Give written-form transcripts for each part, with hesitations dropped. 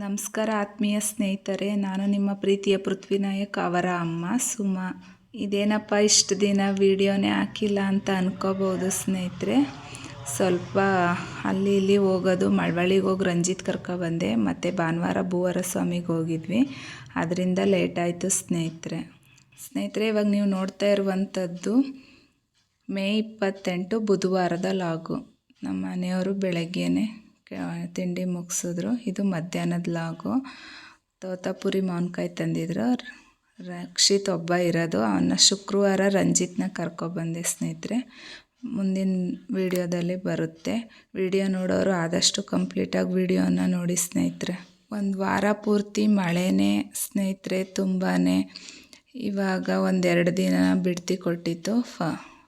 ನಮಸ್ಕಾರ ಆತ್ಮೀಯ ಸ್ನೇಹಿತರೆ, ನಾನು ನಿಮ್ಮ ಪ್ರೀತಿಯ ಪೃಥ್ವಿನಾಯಕ್ ಅವರ ಅಮ್ಮ ಸುಮಾ. ಇದೇನಪ್ಪ ಇಷ್ಟು ದಿನ ವಿಡಿಯೋನೇ ಹಾಕಿಲ್ಲ ಅಂತ ಅನ್ಕೋಬೋದು ಸ್ನೇಹಿತರೆ. ಸ್ವಲ್ಪ ಅಲ್ಲಿ ಇಲ್ಲಿ ಹೋಗೋದು, ಮಳವಳ್ಳಿಗೆ ಹೋಗಿ ರಂಜಿತ್ ಕರ್ಕೊಬಂದೆ, ಮತ್ತು ಭಾನುವಾರ ಭೂವಾರ ಸ್ವಾಮಿಗೆ ಹೋಗಿದ್ವಿ. ಅದರಿಂದ ಲೇಟ್ ಆಯಿತು ಸ್ನೇಹಿತರೆ. ಇವಾಗ ನೀವು ನೋಡ್ತಾ ಇರುವಂಥದ್ದು ಮೇ 28 ಬುಧವಾರದ ಲಾಗು. ನಮ್ಮ ಮನೆಯವರು ಬೆಳಗ್ಗೆನೇ ತಿಂಡಿ ಮುಗಿಸಿದ್ರು. ಇದು ಮಧ್ಯಾಹ್ನದ ಲಾಗು. ತೋತಾಪುರಿ ಮಾವಿನಕಾಯಿ ತಂದಿದ್ರು. ರಕ್ಷಿತ್ ಒಬ್ಬ ಇರೋದು, ಅವನ್ನ ಶುಕ್ರವಾರ ರಂಜಿತ್ನ ಕರ್ಕೊಬಂದೆ ಸ್ನೇಹಿತರೆ. ಮುಂದಿನ ವಿಡಿಯೋದಲ್ಲಿ ಬರುತ್ತೆ. ವಿಡಿಯೋ ನೋಡೋರು ಆದಷ್ಟು ಕಂಪ್ಲೀಟಾಗಿ ವಿಡಿಯೋನ ನೋಡಿ ಸ್ನೇಹಿತರೆ. ಒಂದು ವಾರ ಪೂರ್ತಿ ಮಳೆನೇ ಸ್ನೇಹಿತರೆ, ತುಂಬಾ. ಇವಾಗ ಒಂದೆರಡು ದಿನ ಬಿಡ್ತಿ ಕೊಟ್ಟಿತ್ತು,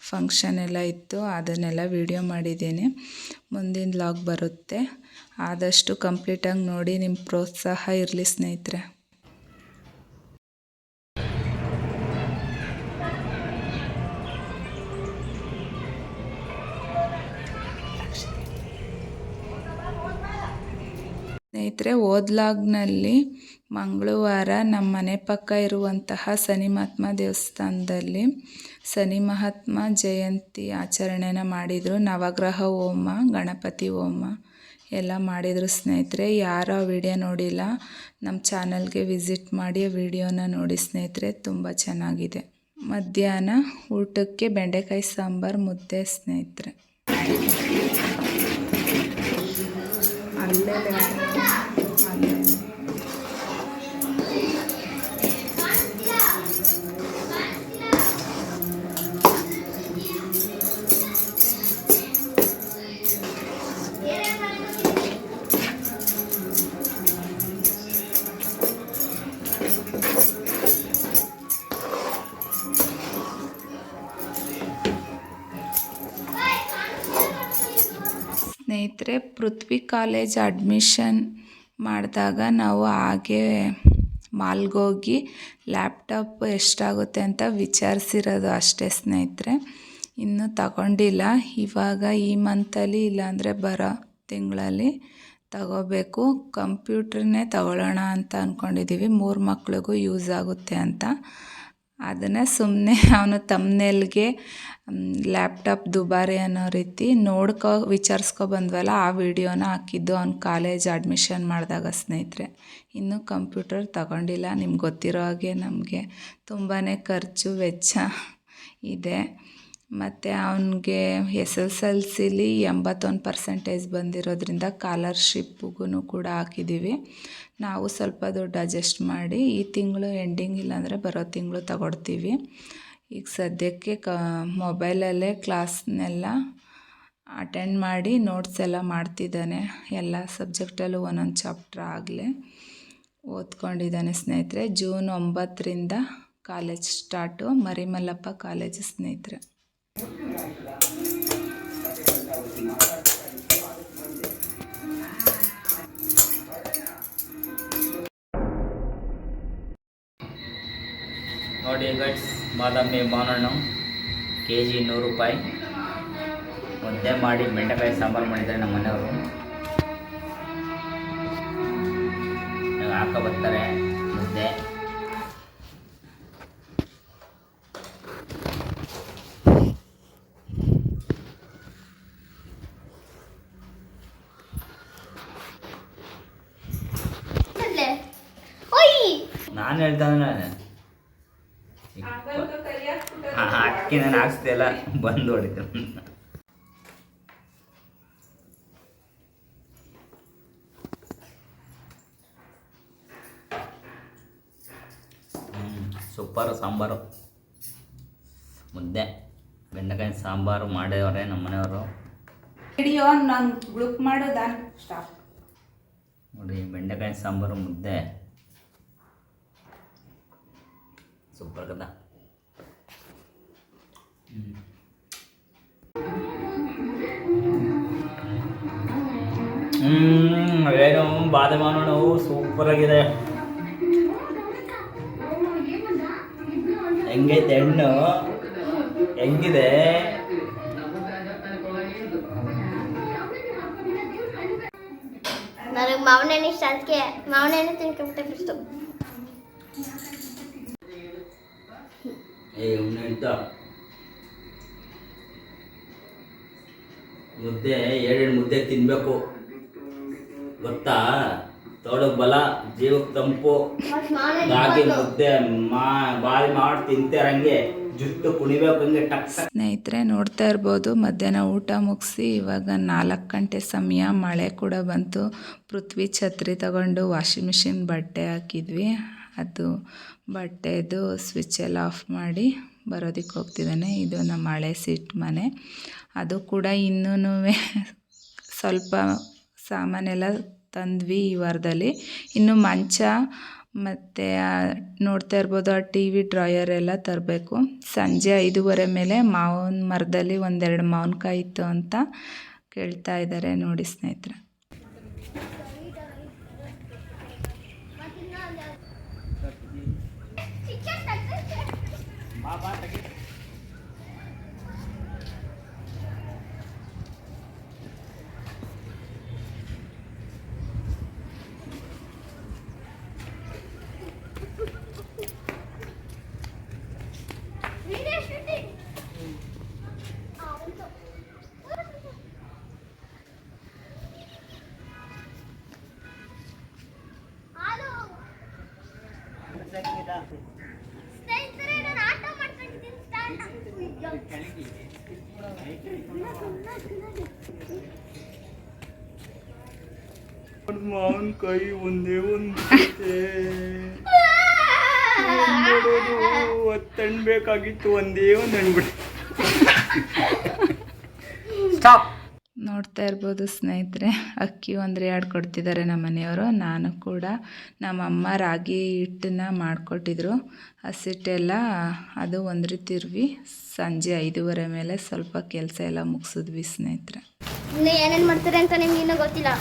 ಫಂಕ್ಷನ್ ಎಲ್ಲ ಇತ್ತು, ಅದನ್ನೆಲ್ಲ ವಿಡಿಯೋ ಮಾಡಿದ್ದೀನಿ. ಮುಂದಿನ ಲಾಗ್ ಬರುತ್ತೆ, ಆದಷ್ಟು ಕಂಪ್ಲೀಟಾಗಿ ನೋಡಿ. ನಿಮ್ಮ ಪ್ರೋತ್ಸಾಹ ಇರಲಿ ಸ್ನೇಹಿತರೆ. ಸ್ನೇಹಿತರೆ, ಓದ್ಲಾಗ್ನಲ್ಲಿ ಮಂಗಳವಾರ ನಮ್ಮ ಮನೆ ಪಕ್ಕ ಇರುವಂತಹ ಶನಿ ಮಹಾತ್ಮ ದೇವಸ್ಥಾನದಲ್ಲಿ ಶನಿ ಮಹಾತ್ಮ ಜಯಂತಿ ಆಚರಣೆನ ಮಾಡಿದರು. ನವಗ್ರಹ ಹೋಮ, ಗಣಪತಿ ಹೋಮ ಎಲ್ಲ ಮಾಡಿದರು ಸ್ನೇಹಿತರೆ. ಯಾರು ಆ ವಿಡಿಯೋ ನೋಡಿಲ್ಲ, ನಮ್ಮ ಚಾನಲ್ಗೆ ವಿಸಿಟ್ ಮಾಡಿ ಆ ವಿಡಿಯೋನ ನೋಡಿ ಸ್ನೇಹಿತರೆ, ತುಂಬ ಚೆನ್ನಾಗಿದೆ. ಮಧ್ಯಾಹ್ನ ಊಟಕ್ಕೆ ಬೆಂಡೆಕಾಯಿ ಸಾಂಬಾರು, ಮುದ್ದೆ ಸ್ನೇಹಿತರೆ. ಸ್ನೇಹಿತರೆ, ಪೃಥ್ವಿ ಕಾಲೇಜ್ ಅಡ್ಮಿಷನ್ ಮಾಡಿದಾಗ ನಾವು ಹಾಗೆ ಮಾಲ್ಗೋಗಿ ಲ್ಯಾಪ್ಟಾಪ್ ಎಷ್ಟಾಗುತ್ತೆ ಅಂತ ವಿಚಾರಿಸಿರೋದು ಅಷ್ಟೇ ಸ್ನೇಹಿತರೆ. ಇನ್ನೂ ತಗೊಂಡಿಲ್ಲ. ಇವಾಗ ಈ ಮಂತಲ್ಲಿ ಇಲ್ಲಾಂದರೆ ಬರೋ ತಿಂಗಳಲ್ಲಿ ತಗೋಬೇಕು. ಕಂಪ್ಯೂಟ್ರನ್ನೇ ತಗೊಳ್ಳೋಣ ಅಂತ ಅಂದ್ಕೊಂಡಿದ್ದೀವಿ, 3 ಮಕ್ಳಿಗೂ ಯೂಸ್ ಆಗುತ್ತೆ ಅಂತ. ಅದನ್ನು ಸುಮ್ಮನೆ ಅವನು ತಮ್ಮನೇಲ್ಗೆ ಲ್ಯಾಪ್ಟಾಪ್ ದುಬಾರಿ ಅನ್ನೋ ರೀತಿ ವಿಚಾರಿಸ್ಕೊ ಬಂದ್ವಲ್ಲ, ಆ ವಿಡಿಯೋನ ಹಾಕಿದ್ದು ಅವ್ನು ಕಾಲೇಜ್ ಅಡ್ಮಿಷನ್ ಮಾಡಿದಾಗ ಸ್ನೇಹಿತರೆ. ಇನ್ನೂ ಕಂಪ್ಯೂಟರ್ ತಗೊಂಡಿಲ್ಲ. ನಿಮ್ಗೆ ಗೊತ್ತಿರೋ ಹಾಗೆ ನಮಗೆ ತುಂಬಾ ಖರ್ಚು ವೆಚ್ಚ ಇದೆ. ಮತ್ತು ಅವನಿಗೆ SSLCಲಿ 81% ಬಂದಿರೋದ್ರಿಂದ ಸ್ಕಾಲರ್ಶಿಪ್ಗೂ ಕೂಡ ಹಾಕಿದ್ದೀವಿ. ನಾವು ಸ್ವಲ್ಪ ದುಡ್ಡು ಅಡ್ಜಸ್ಟ್ ಮಾಡಿ ಈ ತಿಂಗಳು ಎಂಡಿಂಗ್ ಇಲ್ಲಾಂದರೆ ಬರೋ ತಿಂಗಳು ತಗೊಡ್ತೀವಿ. ಈಗ ಸದ್ಯಕ್ಕೆ ಮೊಬೈಲಲ್ಲೇ ಕ್ಲಾಸ್ನೆಲ್ಲ ಅಟೆಂಡ್ ಮಾಡಿ ನೋಟ್ಸ್ ಎಲ್ಲ ಮಾಡ್ತಿದ್ದಾನೆ. ಎಲ್ಲ ಸಬ್ಜೆಕ್ಟಲ್ಲೂ ಒಂದೊಂದು ಚಾಪ್ಟ್ರ್ ಆಗಲೇ ಓದ್ಕೊಂಡಿದ್ದಾನೆ ಸ್ನೇಹಿತರೆ. ಜೂನ್ 9ರಿಂದ ಕಾಲೇಜ್ ಸ್ಟಾರ್ಟು, ಮರಿಮಲ್ಲಪ್ಪ ಕಾಲೇಜು ಸ್ನೇಹಿತರೆ. ನೋಡಿ ಗಟ್ಸ್, ಬಾದಾಮಿ ಬಾಣಣ್ಣು kg 100 ರೂಪಾಯಿ. ಮುದ್ದೆ ಮಾಡಿ ಬೆಂಡೆಕಾಯಿ ಸಾಂಬಾರು ಮಾಡಿದ್ದಾರೆ ನಮ್ಮ ಮನೆಯವರು. ಹಾಕೋ ಬರ್ತಾರೆ ಮುದ್ದೆ. ನಾನು ಹೇಳ್ತಾನೆ ಅಕ್ಕಿ ನಾನು ಹಾಕ್ಸ್ತಿಲ್ಲ, ಬಂದು ಹೊಡಿತ. ಸೂಪರು ಸಾಂಬಾರು. ಮುದ್ದೆ ಬೆಂಡೆಕಾಯಿ ಸಾಂಬಾರು ಮಾಡಿದವ್ರೆ ನಮ್ಮ ಮನೆಯವರು. ವಿಡಿಯೋ ನಾನು ಗ್ರೂಪ್ ಮಾಡೋದ ಸ್ಟಾಪ್ ನೋಡಿ. ಬೆಂಡೆಕಾಯಿ ಸಾಂಬಾರು, ಮುದ್ದೆ ಸೂಪರ್ ಕದ. ಏನು ಬಾದಾಮಿ ಹಣ್ಣು ಸೂಪರಾಗಿದೆ. ಹೆಂಗೈತೆ ಹಣ್ಣು, ಹೆಂಗಿದೆ? ನನಗೆ ಮಾವಿನ ಹಣ್ಣು ಇಷ್ಟ, ಅದಕ್ಕೆ ಮಾವಿನ ಹಣ್ಣು ತಿನ್ಕೊಂಬಿಟ್ಟೆ ಫಸ್ಟು. ಮುದ್ದೆ 7 ಮುದ್ದೆ ತಿನ್ನಬೇಕು ಗೊತ್ತಾ? ತೋಳಕ್ಕೆ ಬಲ, ಜೀವಕ್ಕೆ ತಂಪು. ರಾಗಿ ಮುದ್ದೆ ಬಾಯಿ ಮಾಡಿ ತಿಂತಾರಂಗೆ ಜುಟ್ಟು ಕುಣಿಬೇಕು ಹಂಗೆ ಟಕ್. ಸ್ನೇಹಿತರೆ ನೋಡ್ತಾ ಇರ್ಬೋದು, ಮಧ್ಯಾಹ್ನ ಊಟ ಮುಗಿಸಿ ಇವಾಗ 4 ಗಂಟೆ ಸಮಯ. ಮಳೆ ಕೂಡ ಬಂತು. ಪೃಥ್ವಿ ಛತ್ರಿ ತಗೊಂಡು ವಾಷಿಂಗ್ ಮಿಷಿನ್ ಬಟ್ಟೆ ಹಾಕಿದ್ವಿ. ಅದು ಬಟ್ಟೆದು ಸ್ವಿಚ್ ಎಲ್ಲ ಆಫ್ ಮಾಡಿ ಬರೋದಕ್ಕೆ ಹೋಗ್ತಿದ್ದಾನೆ. ಇದು ನಮ್ಮ ಹಳೆ ಸೀಟ್ ಮನೆ. ಅದು ಕೂಡ ಇನ್ನೂ ಸ್ವಲ್ಪ ಸಾಮಾನೆಲ್ಲ ತಂದ್ವಿ ಈ ವಾರದಲ್ಲಿ. ಇನ್ನು ಮಂಚ ಮತ್ತು ನೋಡ್ತಾ ಇರ್ಬೋದು ಆ ಟಿ ವಿ ಡ್ರಾಯರ್ ಎಲ್ಲ ತರಬೇಕು. ಸಂಜೆ 5:30 ಮೇಲೆ ಮಾವಿನ ಮರದಲ್ಲಿ 1-2 ಮಾವಿನಕಾಯಿ ಇತ್ತು ಅಂತ ಕೇಳ್ತಾ ಇದ್ದಾರೆ ನೋಡಿ ಸ್ನೇಹಿತರೆ. ಸ್ನೇಹಿತರೆ, ನಾನು ಆಟ ಮಾಡ್ಕೊಂಡಿದ್ದೀನಿ. ಮಾವಿನಕಾಯಿ ಒಂದೇ ಒಂದು ಹಣ್ಣು ಬೇಕಾಗಿತ್ತು, ಒಂದೇ ಒಂದು ಹಣ್ಣು ಬಿಡಿ. ಸ್ಟಾಪ್. ನೋಡ್ತಾ ಇರ್ಬೋದು ಸ್ನೇಹಿತರೆ, ಅಕ್ಕಿ 1 ಕೊಡ್ತಿದ್ದಾರೆ ನಮ್ಮ ಮನೆಯವರು. ನಾನು ಕೂಡ ನಮ್ಮಮ್ಮ ರಾಗಿ ಹಿಟ್ಟನ್ನ ಮಾಡಿಕೊಟ್ಟಿದ್ರು. ಹಸಿಟ್ಟೆಲ್ಲ ಅದು ಒಂದ್ರಿತಿರ್ವಿ. ಸಂಜೆ 5:30 ಮೇಲೆ ಸ್ವಲ್ಪ ಕೆಲಸ ಎಲ್ಲ ಮುಗಿಸಿದ್ವಿ ಸ್ನೇಹಿತರೆ. ಇನ್ನು ಏನೇನು ಮಾಡ್ತಾರೆ ಅಂತ ನಿಮ್ಗೆ ಇನ್ನೂ ಗೊತ್ತಿಲ್ಲ.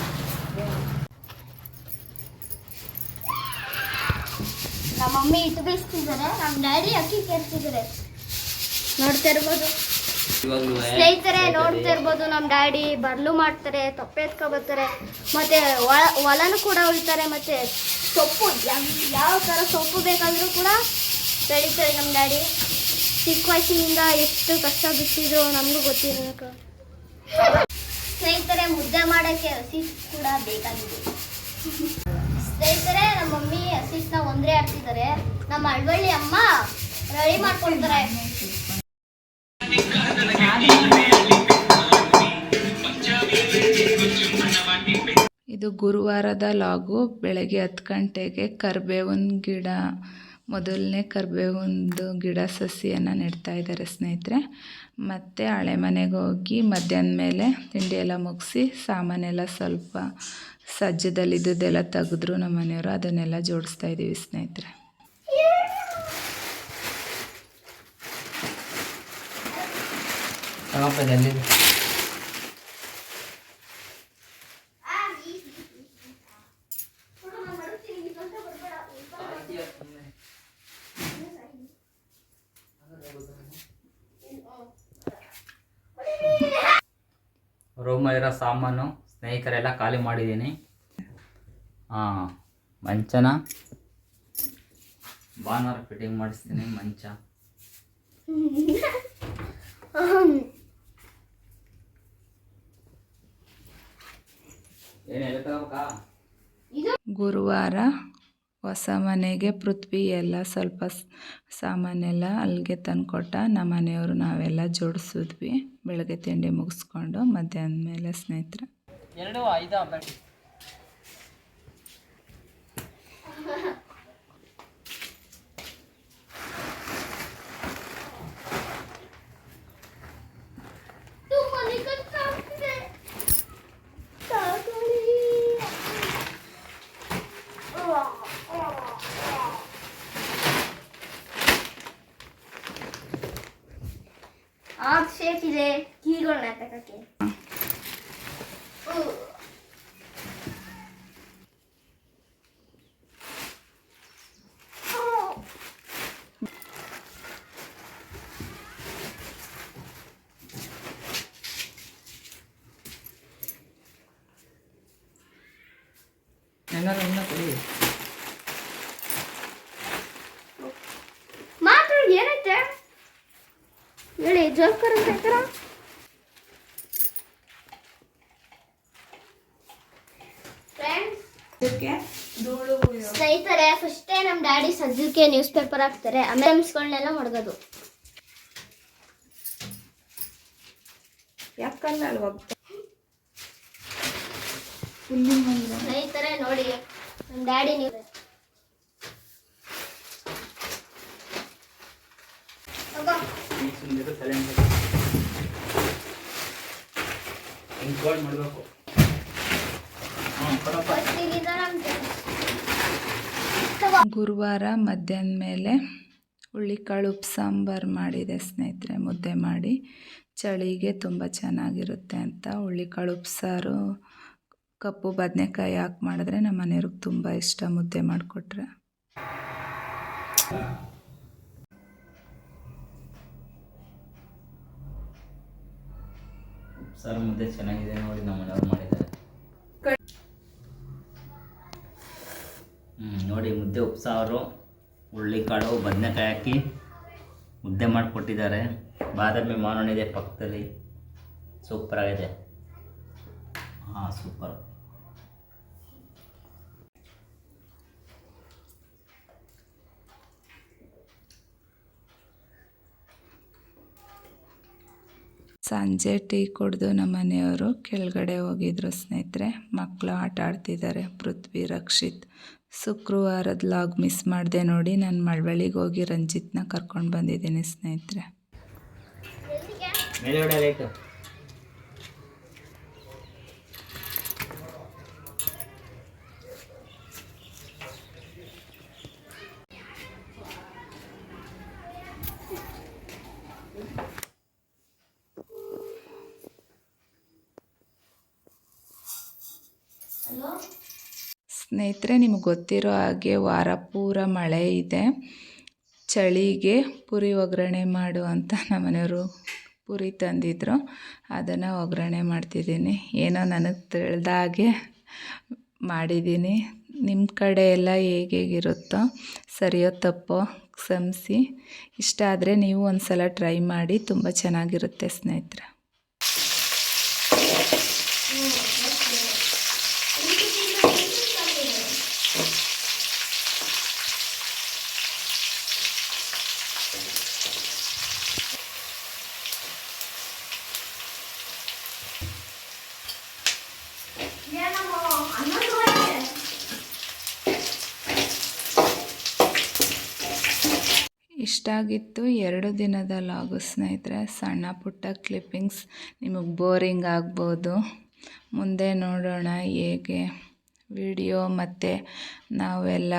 ನಮ್ಮ ಮಮ್ಮಿ ಹಿಟ್ಟು ಬೇಯಿಸ್ತಿದ್ದಾರೆ, ನಮ್ಮ ಡ್ಯಾಡಿ ಅಕ್ಕಿ ಕೇರ್ತಿದ್ದಾರೆ. ನೋಡ್ತಾ ಇರ್ಬೋದು ಸ್ನೇಹಿತರೆ, ನೋಡ್ತಾ ಇರ್ಬೋದು ನಮ್ಮ ಡ್ಯಾಡಿ ಬರ್ಲು ಮಾಡ್ತಾರೆ, ತೊಪ್ಪೆ ಎತ್ಕೊಬರ್ತಾರೆ, ಮತ್ತೆ ಹೊಲನೂ ಕೂಡ ಉಳ್ತಾರೆ, ಮತ್ತೆ ಸೊಪ್ಪು ಯಾವ ಥರ ಸೊಪ್ಪು ಬೇಕಾದರೂ ಕೂಡ ಬೆಳೀತಾರೆ ನಮ್ಮ ಡ್ಯಾಡಿ. ಚಿಕ್ಕ ವಯಸ್ಸಿನಿಂದ ಎಷ್ಟು ಕಷ್ಟ ಬಿಟ್ಟಿದ್ರು ನಮಗೂ ಗೊತ್ತಿರಬೇಕು. ಸ್ನೇಹಿತರೆ, ಮುದ್ದೆ ಮಾಡೋಕ್ಕೆ ಹಸಿ ಕೂಡ ಬೇಕಾಗಿದೆ. ಸ್ನೇಹಿತರೆ, ನಮ್ಮ ಮಮ್ಮಿ ಹಸಿಟ್ಟನ್ನ ಒಂದ್ರೆ ಹಾಕ್ತಿದ್ದಾರೆ. ನಮ್ಮ ಅಳ್ವಳ್ಳಿ ಅಮ್ಮ ರೆಡಿ ಮಾಡ್ಕೊಡ್ತಾರೆ. ಇದು ಗುರುವಾರದ ಲಾಗು. ಬೆಳಗ್ಗೆ 10 ಗಂಟೆಗೆ ಕರಿಬೇವಿನ ಗಿಡ, ಮೊದಲನೇ ಕರಿಬೇವಿಂದು ಗಿಡ ಸಸಿಯನ್ನು ನೆಡ್ತಾ ಇದ್ದಾರೆ ಸ್ನೇಹಿತರೆ. ಮತ್ತು ಹಳೆ ಮನೆಗೆ ಹೋಗಿ ಮಧ್ಯಾಹ್ನ ಮೇಲೆ ತಿಂಡಿ ಎಲ್ಲ ಮುಗಿಸಿ ಸಾಮಾನೆಲ್ಲ ಸ್ವಲ್ಪ ಸಜ್ಜದಲ್ಲಿದ್ದೆಲ್ಲ ತೆಗೆದ್ರು ನಮ್ಮ ಮನೆಯವರು. ಅದನ್ನೆಲ್ಲ ಜೋಡಿಸ್ತಾ ಇದ್ದೀವಿ ಸ್ನೇಹಿತರೆ. ರೂಮಲ್ಲಿರೋ ಸಾಮಾನು ಸ್ನೇಹಿತರೆಲ್ಲ ಖಾಲಿ ಮಾಡಿದ್ದೀನಿ. ಮಂಚನ ಭಾನುವಾರ ಫಿಟ್ಟಿಂಗ್ ಮಾಡಿಸ್ತೀನಿ. ಮಂಚ ಗುರುವಾರ ಹೊಸ ಮನೆಗೆ ಪೃಥ್ವಿ ಎಲ್ಲ ಸ್ವಲ್ಪ ಸಾಮಾನೆಲ್ಲ ಅಲ್ಲಿಗೆ ತಂದುಕೊಟ್ಟ. ನಮ್ಮ ಮನೆಯವರು ನಾವೆಲ್ಲ ಜೋಡಿಸಿದ್ವಿ ಬೆಳಗ್ಗೆ ತಿಂಡಿ ಮುಗಿಸ್ಕೊಂಡು. ಮಧ್ಯಾಹ್ನ ಮೇಲೆ ಸ್ನೇಹಿತರೆ ಶೇಪ್ ಇದೆ ಕೀಗಳನ್ನ ತಗೋಕ್ಕೆ. ಇನ್ನ ಕೊಡಿ. ಮಾತ್ರ ಏನೈತೆ ಹೇಳಿ, ಜೋಕರ್ ಅಂತ ಹೇಳ್ತಾರ. ಸ್ನೇಹಿತರೆ, ಫಸ್ಟೇ ನಮ್ಮ ಡ್ಯಾಡಿ ಸದ್ಯಕ್ಕೆ ನ್ಯೂಸ್ ಪೇಪರ್ ಹಾಕ್ತಾರೆ, ಆಮೇಲೆ ಗಳನ್ನೆಲ್ಲ ಮಡಗೋದು. ಯಾಕಲ್ಲ ಅಲ್ವಾ ಸ್ನೇಹಿತರೆ ನೋಡಿ, ನಮ್ಮ ಡ್ಯಾಡಿ ನೀವು ಮಾಡಬೇಕು. ಗುರುವಾರ ಮಧ್ಯಾಹ್ನ ಮೇಲೆ ಹುಳ್ಳಿಕಾಳು ಉಪ್ಪು ಸಾಂಬಾರು ಮಾಡಿದೆ ಸ್ನೇಹಿತರೆ, ಮುದ್ದೆ ಮಾಡಿ. ಚಳಿಗೆ ತುಂಬ ಚೆನ್ನಾಗಿರುತ್ತೆ ಅಂತ ಹುಳ್ಳಿಕಾಳು ಉಪ್ಪು ಸಾರು ಕಪ್ಪು ಬದನೆಕಾಯಿ ಹಾಕಿ ಮಾಡಿದ್ರೆ ನಮ್ಮ ಮನೆಯವ್ರಿಗೆ ತುಂಬ ಇಷ್ಟ, ಮುದ್ದೆ ಮಾಡಿಕೊಟ್ರೆ. ಸಾರು ಮುದ್ದೆ ಚೆನ್ನಾಗಿದೆ ನೋಡಿ, ನಮ್ಮ ಮನೆಯವ್ರು ಮಾಡಿದ್ದಾರೆ. ನೋಡಿ, ಮುದ್ದೆ ಉಪ್ಸಾರು ಹುಳ್ಳಿಕಾಳು ಬದನೆಕಾಯಿ ಹಾಕಿ ಮುದ್ದೆ ಮಾಡಿಕೊಟ್ಟಿದ್ದಾರೆ. ಬಾದಾಮಿ ಮಾವಿನ ಇದೆ ಪಕ್ಕದಲ್ಲಿ, ಸೂಪರಾಗಿದೆ. ಹಾಂ, ಸೂಪರ್. ಸಂಜೆ ಟೀ ಕುಡಿದು ನಮ್ಮ ಮನೆಯವರು ಕೆಳಗಡೆ ಹೋಗಿದ್ರು ಸ್ನೇಹಿತರೆ. ಮಕ್ಕಳು ಆಟ ಆಡ್ತಿದ್ದಾರೆ, ಪೃಥ್ವಿ, ರಕ್ಷಿತ್. ಶುಕ್ರವಾರದ ಲಾಗ್ ಮಿಸ್ ಮಾಡಿದೆ ನೋಡಿ, ನಾನು ಮಳವಳ್ಳಿಗೆ ಹೋಗಿ ರಂಜಿತ್ನ ಕರ್ಕೊಂಡು ಬಂದಿದ್ದೀನಿ ಸ್ನೇಹಿತರೆ. ಸ್ನೇಹಿತರೆ, ನಿಮಗೆ ಗೊತ್ತಿರೋ ಹಾಗೆ ವಾರ ಪೂರ ಮಳೆ ಇದೆ. ಚಳಿಗೆ ಪುರಿ ಒಗ್ಗರಣೆ ಮಾಡು ಅಂತ ನಮ್ಮ ಮನೆಯವರು ಪುರಿ ತಂದಿದ್ರು, ಅದನ್ನು ಒಗ್ಗರಣೆ ಮಾಡ್ತಿದ್ದೀನಿ. ಏನೋ ನನಗೆ ತಿಳಿದಾಗೆ ಮಾಡಿದ್ದೀನಿ. ನಿಮ್ಮ ಕಡೆ ಎಲ್ಲ ಹೇಗಿರುತ್ತೋ, ಸರಿಯೋ ತಪ್ಪೋ ಕ್ಷಮಿಸಿ. ಇಷ್ಟ ಆದರೆ ನೀವು ಒಂದು ಸಲ ಟ್ರೈ ಮಾಡಿ, ತುಂಬ ಚೆನ್ನಾಗಿರುತ್ತೆ ಸ್ನೇಹಿತರೆ. ಇಷ್ಟ ಆಗಿತ್ತು 2 ದಿನದ ಲಾಗು ಸ್ನೇಹಿತರೆ. ಸಣ್ಣ ಪುಟ್ಟ ಕ್ಲಿಪ್ಪಿಂಗ್ಸ್, ನಿಮಗೆ ಬೋರಿಂಗ್ ಆಗ್ಬೋದು. ಮುಂದೆ ನೋಡೋಣ ಹೇಗೆ ವಿಡಿಯೋ. ಮತ್ತು ನಾವೆಲ್ಲ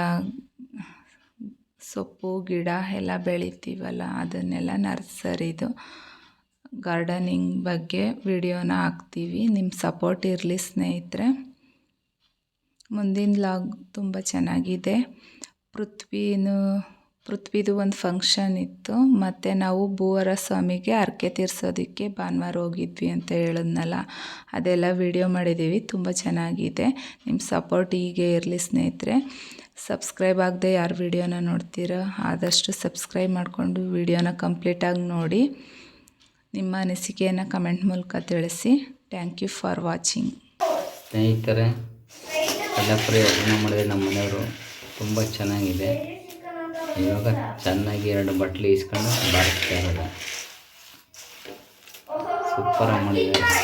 ಸೊಪ್ಪು ಗಿಡ ಎಲ್ಲ ಬೆಳಿತೀವಲ್ಲ, ಅದನ್ನೆಲ್ಲ ನರ್ಸರಿದು ಗಾರ್ಡನಿಂಗ್ ಬಗ್ಗೆ ವಿಡಿಯೋನ ಹಾಕ್ತೀವಿ. ನಿಮ್ಮ ಸಪೋರ್ಟ್ ಇರಲಿ ಸ್ನೇಹಿತರೆ. ಮುಂದಿನ ಲಾಗ್ ತುಂಬ ಚೆನ್ನಾಗಿದೆ. ಪೃಥ್ವಿದು ಒಂದು ಫಂಕ್ಷನ್ ಇತ್ತು, ಮತ್ತು ನಾವು ಭೂವರ ಸ್ವಾಮಿಗೆ ಹರಕೆ ತೀರ್ಸೋದಕ್ಕೆ ಭಾನುವಾರ ಹೋಗಿದ್ವಿ ಅಂತ ಹೇಳಿದ್ನಲ್ಲ, ಅದೆಲ್ಲ ವಿಡಿಯೋ ಮಾಡಿದ್ದೀವಿ. ತುಂಬ ಚೆನ್ನಾಗಿದೆ. ನಿಮ್ಮ ಸಪೋರ್ಟ್ ಹೀಗೆ ಇರಲಿ ಸ್ನೇಹಿತರೆ. ಸಬ್ಸ್ಕ್ರೈಬ್ ಆಗದೆ ಯಾರು ವಿಡಿಯೋನ ನೋಡ್ತೀರೋ ಆದಷ್ಟು ಸಬ್ಸ್ಕ್ರೈಬ್ ಮಾಡಿಕೊಂಡು ವಿಡಿಯೋನ ಕಂಪ್ಲೀಟಾಗಿ ನೋಡಿ. ನಿಮ್ಮ ಅನಿಸಿಕೆಯನ್ನು ಕಮೆಂಟ್ ಮೂಲಕ ತಿಳಿಸಿ. Thank you for watching. ಸ್ನೇಹಿತರೆ, ಕಡಲೆಪುರಿ ಒಗ್ಗರಣೆ ಮಾಡಿದ್ರೆ ನಮ್ಮ ಮನೆಯವರು ತುಂಬ ಚೆನ್ನಾಗಿದೆ. ಇವಾಗ ಚೆನ್ನಾಗಿ 2 ಬಟ್ಲು ಇಸ್ಕೊಂಡು ಬಾರಿಸ್ತಾ ಇರೋದು. ಸೂಪರಾಗಿ ಮಾಡಿದ್ದಾರೆ.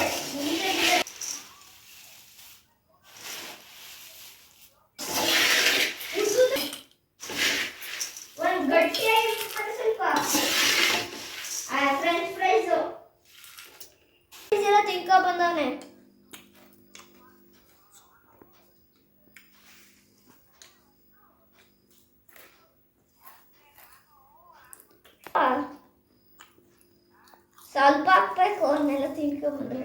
ಬಂದವನೆ ಸ್ವಲ್ಪ ಹಾಕ್ಬೇಕು, ಅವನ್ನೆಲ್ಲ ತಿನ್ಕೊಂಡ್ಬಂದ್ರೆ.